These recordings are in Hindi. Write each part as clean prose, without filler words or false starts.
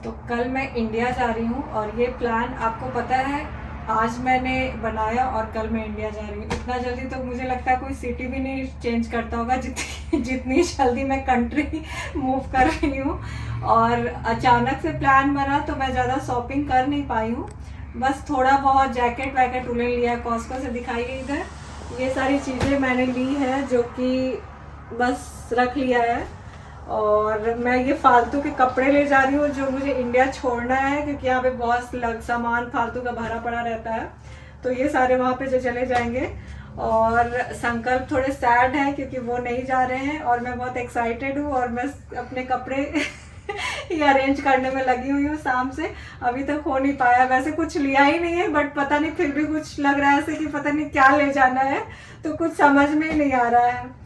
तो कल मैं इंडिया जा रही हूँ और ये प्लान आपको पता है आज मैंने बनाया और कल मैं इंडिया जा रही हूँ। इतना जल्दी तो मुझे लगता है कोई सिटी भी नहीं चेंज करता होगा जितनी जल्दी मैं कंट्री मूव कर रही हूँ। और अचानक से प्लान बना तो मैं ज़्यादा शॉपिंग कर नहीं पाई हूँ। बस थोड़ा बहुत जैकेट वैकेट उले लिया, कॉस्को से दिखाई गई इधर। ये सारी चीज़ें मैंने ली है जो कि बस रख लिया है। और मैं ये फालतू के कपड़े ले जा रही हूँ जो मुझे इंडिया छोड़ना है, क्योंकि यहाँ पे बहुत सामान फालतू का भरा पड़ा रहता है। तो ये सारे वहाँ पे जो चले जाएंगे। और संकल्प थोड़े सैड हैं क्योंकि वो नहीं जा रहे हैं और मैं बहुत एक्साइटेड हूँ और मैं अपने कपड़े ये अरेंज करने में लगी हुई हूँ शाम से। अभी तक हो नहीं पाया, वैसे कुछ लिया ही नहीं है बट पता नहीं फिर भी कुछ लग रहा है ऐसे कि पता नहीं क्या ले जाना है, तो कुछ समझ में ही नहीं आ रहा है।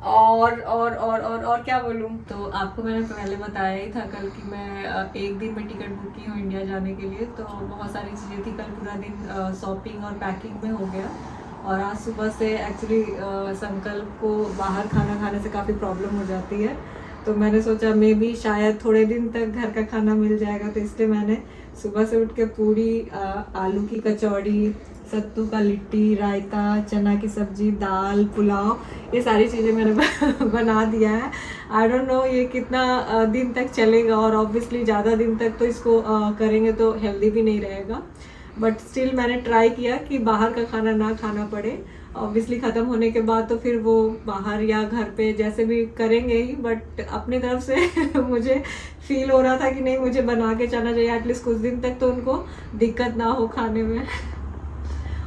और क्या बोलूँ। तो आपको मैंने पहले बताया ही था कल कि मैं एक दिन में टिकट बुक की हूँ इंडिया जाने के लिए। तो बहुत सारी चीज़ें थी, कल पूरा दिन शॉपिंग और पैकिंग में हो गया। और आज सुबह से एक्चुअली संकल्प को बाहर खाना खाने से काफ़ी प्रॉब्लम हो जाती है। तो मैंने सोचा मे भी शायद थोड़े दिन तक घर का खाना मिल जाएगा, तो इसलिए मैंने सुबह से उठ के पूरी आलू की कचौड़ी, सत्तू का लिट्टी, रायता, चना की सब्जी, दाल, पुलाव, ये सारी चीज़ें मैंने बना दिया है। आई डोंट नो ये कितना दिन तक चलेगा, और ऑब्वियसली ज़्यादा दिन तक तो इसको करेंगे तो हेल्दी भी नहीं रहेगा। बट स्टिल मैंने ट्राई किया कि बाहर का खाना ना खाना पड़े। ऑब्वियसली ख़त्म होने के बाद तो फिर वो बाहर या घर पे जैसे भी करेंगे ही, बट अपनी तरफ से मुझे फील हो रहा था कि नहीं, मुझे बना के चलना चाहिए एटलीस्ट कुछ दिन तक, तो उनको दिक्कत ना हो खाने में।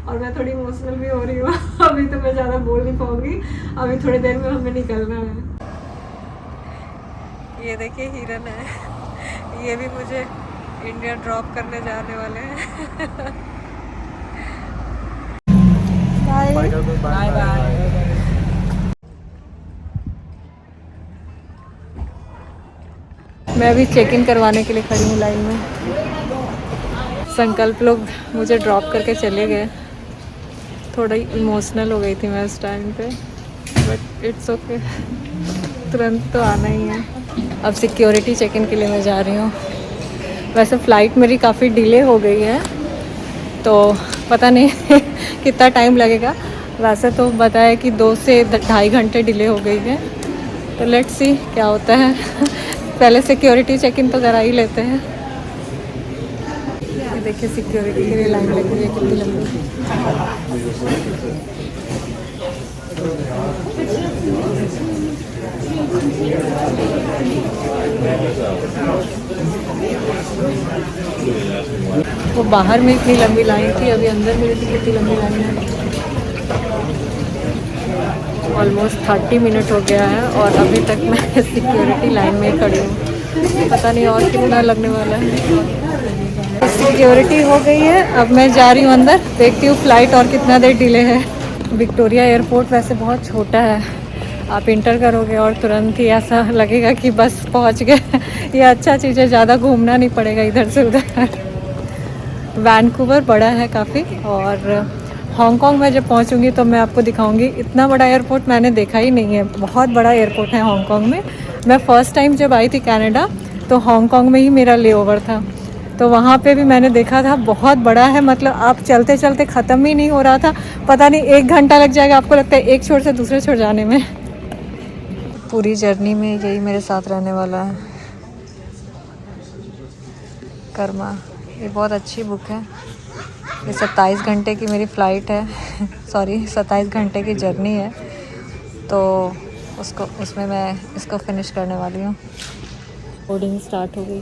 और मैं थोड़ी इमोशनल भी हो रही हूँ अभी तो मैं ज़्यादा बोल नहीं पाऊँगी, अभी थोड़ी देर में हमें निकलना है। ये देखिए हिरन है, ये भी मुझे इंडिया ड्रॉप करने जाने वाले हैं। Bye bye bye. मैं अभी चेक इन करवाने के लिए खड़ी हूँ लाइन में। संकल्प लोग मुझे ड्रॉप करके चले गए। थोड़ा इमोशनल हो गई थी मैं उस टाइम पे, बट इट्स ओके, तुरंत तो आना ही है। अब सिक्योरिटी चेक इन के लिए मैं जा रही हूँ। वैसे फ़्लाइट मेरी काफ़ी डिले हो गई है, तो पता नहीं कितना टाइम लगेगा। वैसे तो बताया कि 2 से 2.5 घंटे डिले हो गई है, तो लेट्स सी क्या होता है। पहले सिक्योरिटी चेक इन तो करा ही लेते हैं। ये देखिए सिक्योरिटी के लिए लाइन लगी हुई है कितनी लंबी। वो बाहर में इतनी लंबी लाइन थी, अभी अंदर में भी कितनी लंबी लाइन है। ऑलमोस्ट 30 मिनट हो गया है और अभी तक मैं सिक्योरिटी लाइन में खड़ी हूँ। पता नहीं और कितना लगने वाला है। सिक्योरिटी हो गई है, अब मैं जा रही हूँ अंदर, देखती हूँ फ़्लाइट और कितना देर डिले है। विक्टोरिया एयरपोर्ट वैसे बहुत छोटा है, आप इंटर करोगे और तुरंत ही ऐसा लगेगा कि बस पहुँच गए। ये अच्छा चीज़ है, ज़्यादा घूमना नहीं पड़ेगा इधर से उधर। वैंकूवर बड़ा है काफ़ी, और हांगकांग में जब पहुंचूंगी तो मैं आपको दिखाऊंगी। इतना बड़ा एयरपोर्ट मैंने देखा ही नहीं है, बहुत बड़ा एयरपोर्ट है हांगकांग में। मैं फ़र्स्ट टाइम जब आई थी कनाडा तो हांगकांग में ही मेरा लेओवर था, तो वहाँ पे भी मैंने देखा था, बहुत बड़ा है। मतलब आप चलते चलते ख़त्म ही नहीं हो रहा था, पता नहीं 1 घंटा लग जाएगा आपको लगता है एक छोर से दूसरे छोर जाने में। पूरी जर्नी में यही मेरे साथ रहने वाला है, कर्मा। ये बहुत अच्छी बुक है। ये 27 घंटे की मेरी फ़्लाइट है सॉरी 27 घंटे की जर्नी है, तो उसमें मैं इसको फिनिश करने वाली हूँ। बोर्डिंग स्टार्ट हो गई।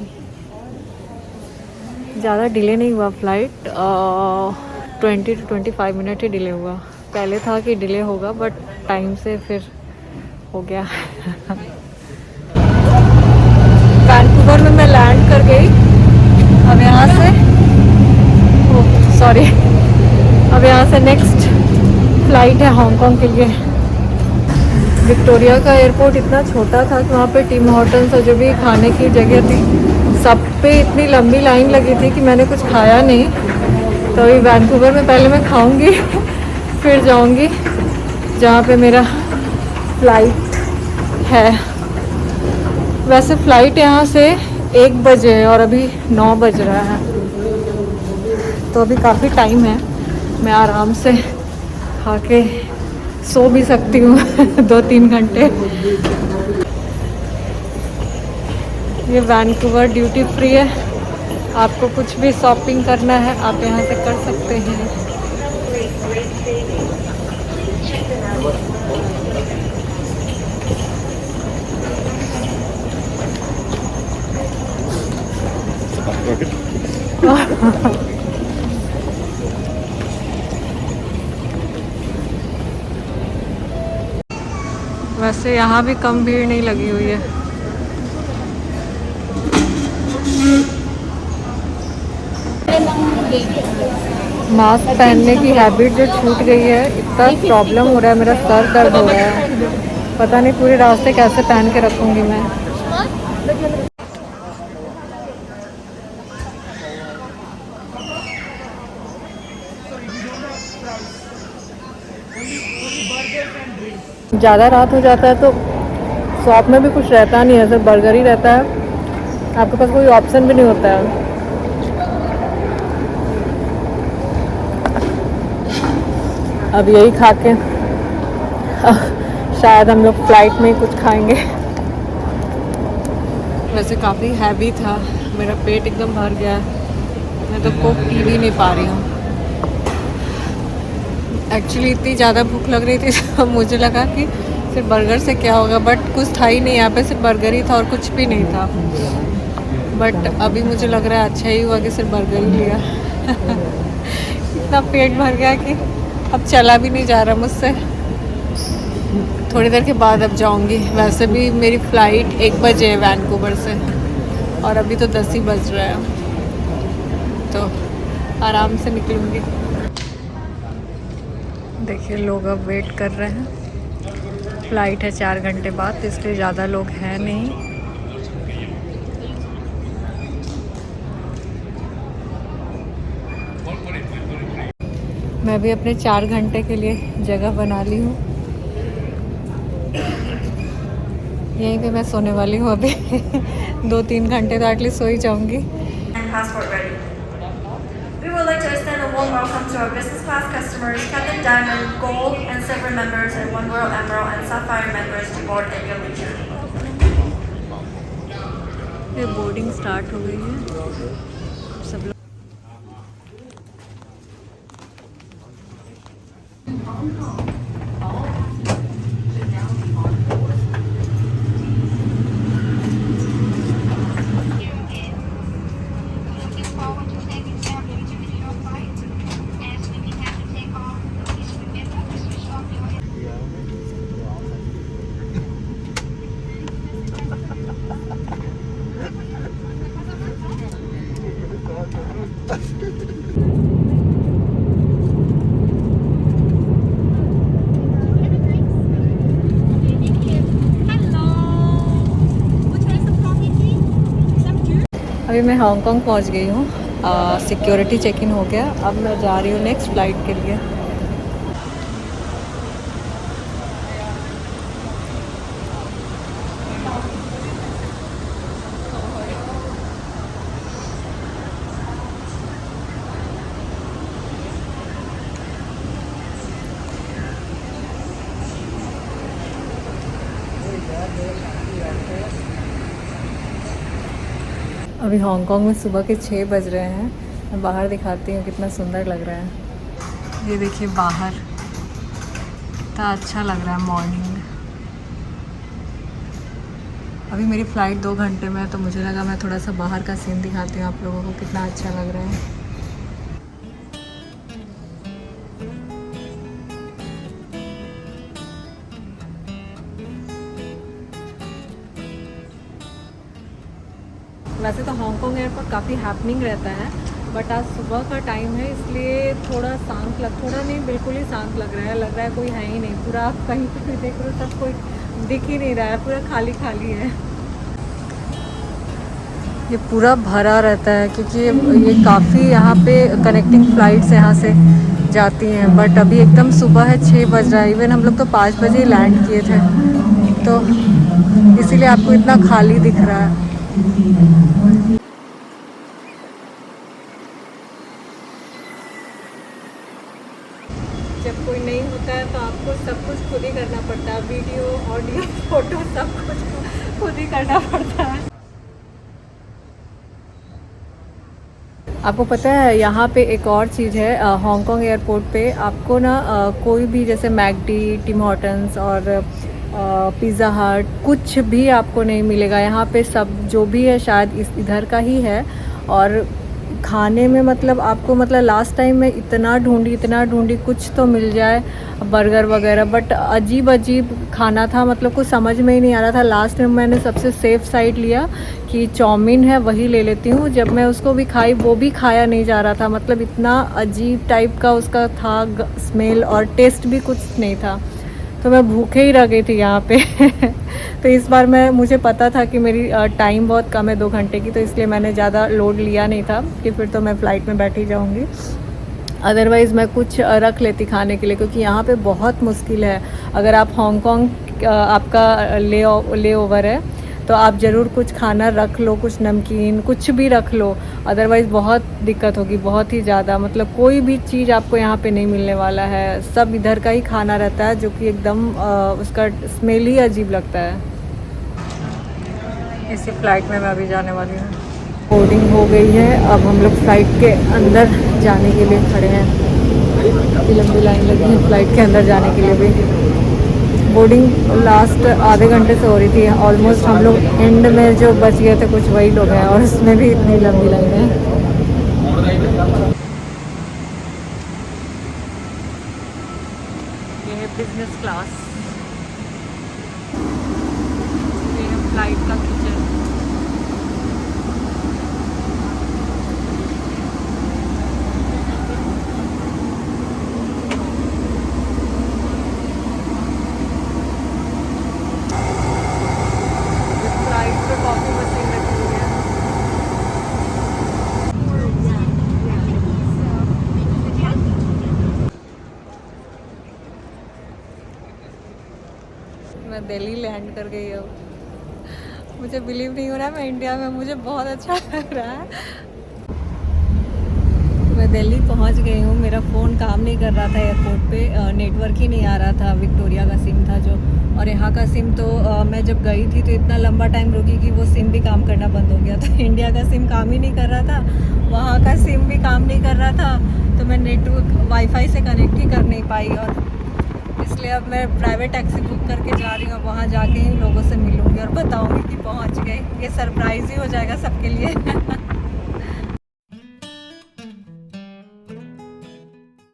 ज़्यादा डिले नहीं हुआ flight, 20 to 25 minute he delay हुआ। पहले था कि डिले होगा बट टाइम से फिर हो गया। वैंकूवर में मैं लैंड कर गई। अब यहाँ से सॉरी अब यहाँ से नेक्स्ट फ़्लाइट है हांगकांग के लिए। विक्टोरिया का एयरपोर्ट इतना छोटा था कि वहाँ पे टिम हॉर्टन्स और जो भी खाने की जगह थी सब पे इतनी लंबी लाइन लगी थी कि मैंने कुछ खाया नहीं। तो अभी वैंकूवर में पहले मैं खाऊंगी फिर जाऊंगी जहाँ पे मेरा फ़्लाइट है। वैसे फ़्लाइट यहाँ से 1 बजे है और अभी 9 बज रहा है, तो अभी काफ़ी टाइम है। मैं आराम से खा के सो भी सकती हूँ 2-3 घंटे। ये वैंकूवर ड्यूटी फ्री है, आपको कुछ भी शॉपिंग करना है आप यहाँ से कर सकते हैं। वैसे यहाँ भी कम भीड़ नहीं लगी हुई है। मास्क पहनने की हैबिट जो छूट गई है, इतना प्रॉब्लम हो रहा है, मेरा सर दर्द हो रहा है, पता नहीं पूरे रास्ते कैसे पहन के रखूँगी मैं। ज़्यादा रात हो जाता है तो शॉप में भी कुछ रहता नहीं है, सिर्फ बर्गर ही रहता है, आपके पास कोई ऑप्शन भी नहीं होता है। अब यही खा के शायद हम लोग फ्लाइट में ही कुछ खाएंगे। वैसे काफ़ी हैवी था, मेरा पेट एकदम भर गया है, मैं तो कोक पी भी नहीं पा रही हूँ। एक्चुअली इतनी ज़्यादा भूख लग रही थी तो मुझे लगा कि सिर्फ बर्गर से क्या होगा, बट कुछ था ही नहीं यहाँ पे, सिर्फ बर्गर ही था और कुछ भी नहीं था। बट अभी मुझे लग रहा है अच्छा ही हुआ कि सिर्फ बर्गर ही लिया। इतना पेट भर गया कि अब चला भी नहीं जा रहा मुझसे। थोड़ी देर के बाद अब जाऊंगी। वैसे भी मेरी फ़्लाइट 1 बजे है वैंकूवर से और अभी तो 10 ही बज रहा है, तो आराम से निकलूँगी। देखिए लोग अब वेट कर रहे हैं, फ़्लाइट है 4 घंटे बाद, तो इसलिए ज़्यादा लोग हैं नहीं। मैं भी अपने 4 घंटे के लिए जगह बना ली हूँ, यहीं पे मैं सोने वाली हूँ अभी। 2-3 घंटे तो एटलीस्ट सो ही जाऊँगी। We would like to extend a warm welcome to our business class customers, Platinum Diamond, Gold and Silver members, and One World Emerald and Sapphire members to board at your leisure. ये बोर्डिंग स्टार्ट हो गई है, सब लोग अभी मैं हांगकांग पहुंच गई हूँ, सिक्योरिटी चेक इन हो गया। अब मैं जा रही हूँ नेक्स्ट फ़्लाइट के लिए। अभी हांगकांग में सुबह के 6 बज रहे हैं। मैं बाहर दिखाती हूँ कितना सुंदर लग रहा है। ये देखिए बाहर कितना अच्छा लग रहा है मॉर्निंग में। अभी मेरी फ़्लाइट 2 घंटे में है, तो मुझे लगा मैं थोड़ा सा बाहर का सीन दिखाती हूँ आप लोगों को, कितना अच्छा लग रहा है। वैसे तो हांगकांग एयरपोर्ट काफ़ी हैपनिंग रहता है, बट आज सुबह का टाइम है इसलिए थोड़ा थोड़ा नहीं बिल्कुल ही शांत लग रहा है कोई है ही नहीं। पूरा आप कहीं पर भी देख रहे हो सब कोई दिख ही नहीं रहा है, पूरा खाली खाली है। ये पूरा भरा रहता है क्योंकि ये काफ़ी यहाँ पे कनेक्टिंग फ़्लाइट्स यहाँ से जाती हैं, बट अभी एकदम सुबह है, 6 बज रहा है। इवन हम लोग तो 5 बजे ही लैंड किए थे, तो इसीलिए आपको इतना खाली दिख रहा है। जब कोई नहीं होता है तो आपको सब कुछ खुद ही करना पड़ता है, वीडियो, ऑडियो, फोटो सब कुछ खुद ही करना पड़ता है। आपको पता है यहाँ पे एक और चीज़ है, हांगकांग एयरपोर्ट पे आपको ना कोई भी जैसे मैकडी, टिम हॉर्टन्स और पिज़्ज़ा हट कुछ भी आपको नहीं मिलेगा यहाँ पे। सब जो भी है शायद इधर का ही है। और खाने में मतलब आपको मतलब लास्ट टाइम मैं इतना ढूंढी कुछ तो मिल जाए बर्गर वगैरह, बट अजीब खाना था, मतलब कुछ समझ में ही नहीं आ रहा था। लास्ट में मैंने सबसे सेफ साइड लिया कि चाउमीन है वही ले लेती हूँ। जब मैं उसको भी खाई वो भी खाया नहीं जा रहा था, मतलब इतना अजीब टाइप का उसका था स्मेल, और टेस्ट भी कुछ नहीं था। तो मैं भूखे ही रह गई थी यहाँ पे तो इस बार मुझे पता था कि मेरी टाइम बहुत कम है 2 घंटे की, तो इसलिए मैंने ज़्यादा लोड लिया नहीं था कि फिर तो मैं फ़्लाइट में बैठी जाऊँगी। अदरवाइज़ मैं कुछ रख लेती खाने के लिए, क्योंकि यहाँ पे बहुत मुश्किल है। अगर आप हांगकांग आपका ले ओवर है तो आप ज़रूर कुछ खाना रख लो, कुछ नमकीन कुछ भी रख लो, अदरवाइज़ बहुत दिक्कत होगी, बहुत ही ज़्यादा। मतलब कोई भी चीज़ आपको यहाँ पे नहीं मिलने वाला है, सब इधर का ही खाना रहता है, जो कि एकदम उसका स्मेल ही अजीब लगता है। इसी फ्लाइट में मैं अभी जाने वाली हूँ। बोर्डिंग हो गई है, अब हम लोग फ्लाइट के अंदर जाने के लिए खड़े हैं। काफ़ी लंबी लाइन लगी है फ्लाइट के अंदर जाने के लिए भी। बोर्डिंग लास्ट आधे घंटे से हो रही थी, ऑलमोस्ट हम लोग एंड में जो बच गए थे कुछ वही लोग हैं, और उसमें भी इतनी लंबी लाइन है। ये है बिजनेस क्लास, ये है फ्लाइट का किचन। मैं दिल्ली लैंड कर गई अब, मुझे बिलीव नहीं हो रहा है मैं इंडिया में, मुझे बहुत अच्छा लग रहा है। मैं दिल्ली पहुंच गई हूँ। मेरा फ़ोन काम नहीं कर रहा था एयरपोर्ट पे, नेटवर्क ही नहीं आ रहा था। विक्टोरिया का सिम था जो, और यहाँ का सिम तो मैं जब गई थी तो इतना लंबा टाइम रुकी कि वो सिम भी काम करना बंद हो गया था। इंडिया का सिम काम ही नहीं कर रहा था, वहाँ का सिम भी काम नहीं कर रहा था, तो मैं नेटवर्क वाईफाई से कनेक्ट ही कर नहीं पाई। और इसलिए अब मैं प्राइवेट टैक्सी बुक करके जा रही हूँ, वहाँ जाके ही लोगों से मिलूँगी और बताऊँगी कि पहुँच गई। ये सरप्राइज़ ही हो जाएगा सबके लिए।